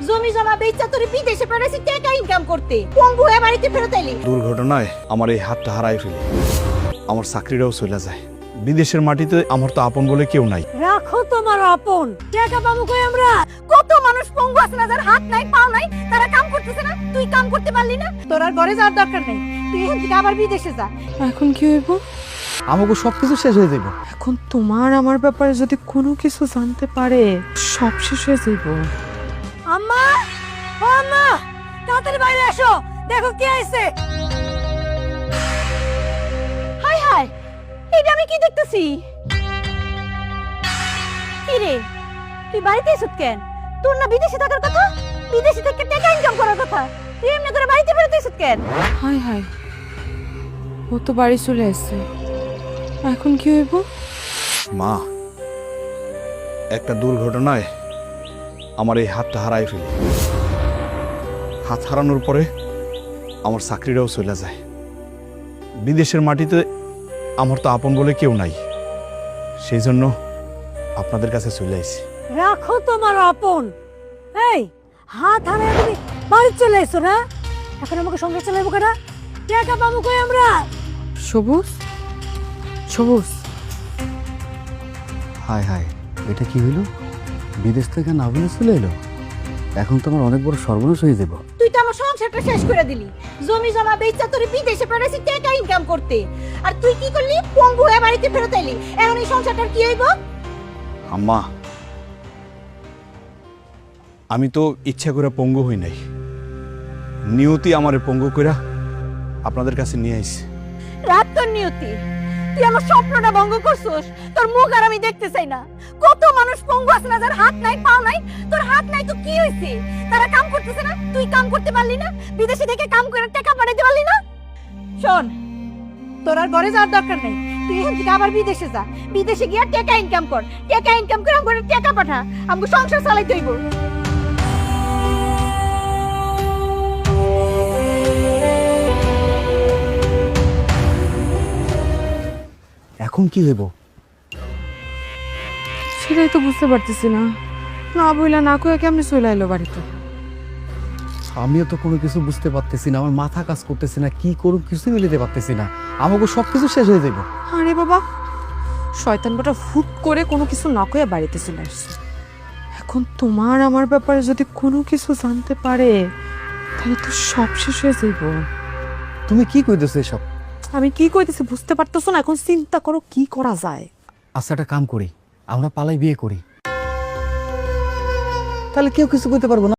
জমি জমা বেচা তোর বিদেশে পাঠাইছি টাকা ইনকাম করতে, পঙ্গু হয়ে বাড়িতে ফেরত এলি। দুর্ঘটনায় আমার এই হাতটা হারাই ফেলি, আমার চাকরিটাও চলে যায়। বিদেশের মাটিতে আমার তো আপন বলে কেউ নাই। রাখো তোমার আপন, টাকা পাবো কই আমরা? কত মানুষ পঙ্গু আছে না, যার হাত নাই পাও নাই, তারা কাম করতেছে না, তুই কাম করতে পারলি না? তোর আর ঘরে যাওয়ার দরকার নেই, তুই এখান থেকে আবার বিদেশে যা। এখন কি হইব? আমাকে সবকিছু শেষ হয়ে যাইব। এখন তোমার আমার ব্যাপারে যদি কোনো কিছু জানতে পারে, সব শেষ হয়ে যাইব। আম্মা, ও আম্মা, তাড়াতাড়ি বাইরে আসো, দেখো কে আইছে। হাই হাই, এটা আমি কি দেখতেছি? কি রে, তুই বাড়িতে এসেছিস কেন? তোর না বিদেশে থাকার কথা? বিদেশে থেকে টাকা ইনকাম করার কথা, তুই এমনি করে বাড়িতে ফেরত এসেছিস কেন? হাই হাই, ও তো বাড়ি চলে আসছে, এখন কি হইব? মা, একটা দুর্ঘটনায় আমার এই হাতটা হারাই ফেলি। হাত হারানোর পরে আমার চাকরিটাও চলে যায়। বিদেশের মাটিতে আমার তো আপন বলে কেউ নাই, সেই জন্য আপনাদের কাছে চলে আইছি। রাখো তোমার আপন। এই, হাত হারায় তুমি বাড়ি চলে এসো না? এখন আমাকে সঙ্গে চালাইবো কেনা? টাকা পাবো কই আমরা? সবুজ, সবুজ, হায় হায়, এটা কি হইল? বিদেশ থেকে না বলে চলে এলো। এখন তো আমার অনেক বড় সর্বনাশ হয়ে যাব। তুই তো আমার সংসারটা শেষ করে দিলি, জমি জমা বেচা তোর বিদেশে পাঠাইছি টাকা ইনকাম করতে, আর তুই কি করলি? পঙ্গু হয়ে বাড়িতে ফেরত এলি। এখন এই সংসারটার কি হইব? আম্মা, আমি তো ইচ্ছা করে পঙ্গু হই নাই, নিয়তি আমারে পঙ্গু কইরা আপনাদের কাছে নিয়ে আইছে। রাত তোর নিয়তি, তুই আমার স্বপ্নটা ভঙ্গ করছিস। তোর মুখ আর আমি দেখতে চাই না। কত মানুষ পঙ্গু আছে না, যার হাত নাই পাও নাই, তোর হাত নাই তো কি হইছে? তারা কাম করতেছে না, তুই কাম করতে পারলি না? বিদেশে থেকে কাম করে টাকা পাঠাইতে পারলি না? শোন, তোর আর ঘরে যাওয়ার দরকার নেই, তুই এখান থেকে আবার বিদেশে যা। বিদেশে গিয়ে টাকা ইনকাম কর, টাকা ইনকাম করে আমাকে টাকা পাঠা, আমাকে সংসার চালাইতে হইব। এখন কি হইব? সেটাই তো বুঝতে পারতেছি না। না বইলা না কয়ে কেমনি চলে এলো বাড়িতে? আমিও তো কোনো কিছু বুঝতে পারতেছি না, আমার মাথা কাজ করতেছে না, কি করুক কিছু মিলিতে পারতেছি না। আমাকে সবকিছু শেষ হয়ে যাইব। আরে বাবা, শয়তান বেটা হুট করে কোনো কিছু না কয়ে বাড়িতে চলে আসছে। এখন তোমার আমার ব্যাপারে যদি কোনো কিছু জানতে পারে, তাহলে তো সব শেষ হয়ে যাইব। তুমি কি কইতেছো এসব? আমি কি কইতেছি বুঝতে পারতেছো না? এখন চিন্তা করো কি করা যায়। আচ্ছা, একটা কাম করি, আমরা পালাই বিয়ে করি, তাহলে কেউ কিছু করতে পারবো না।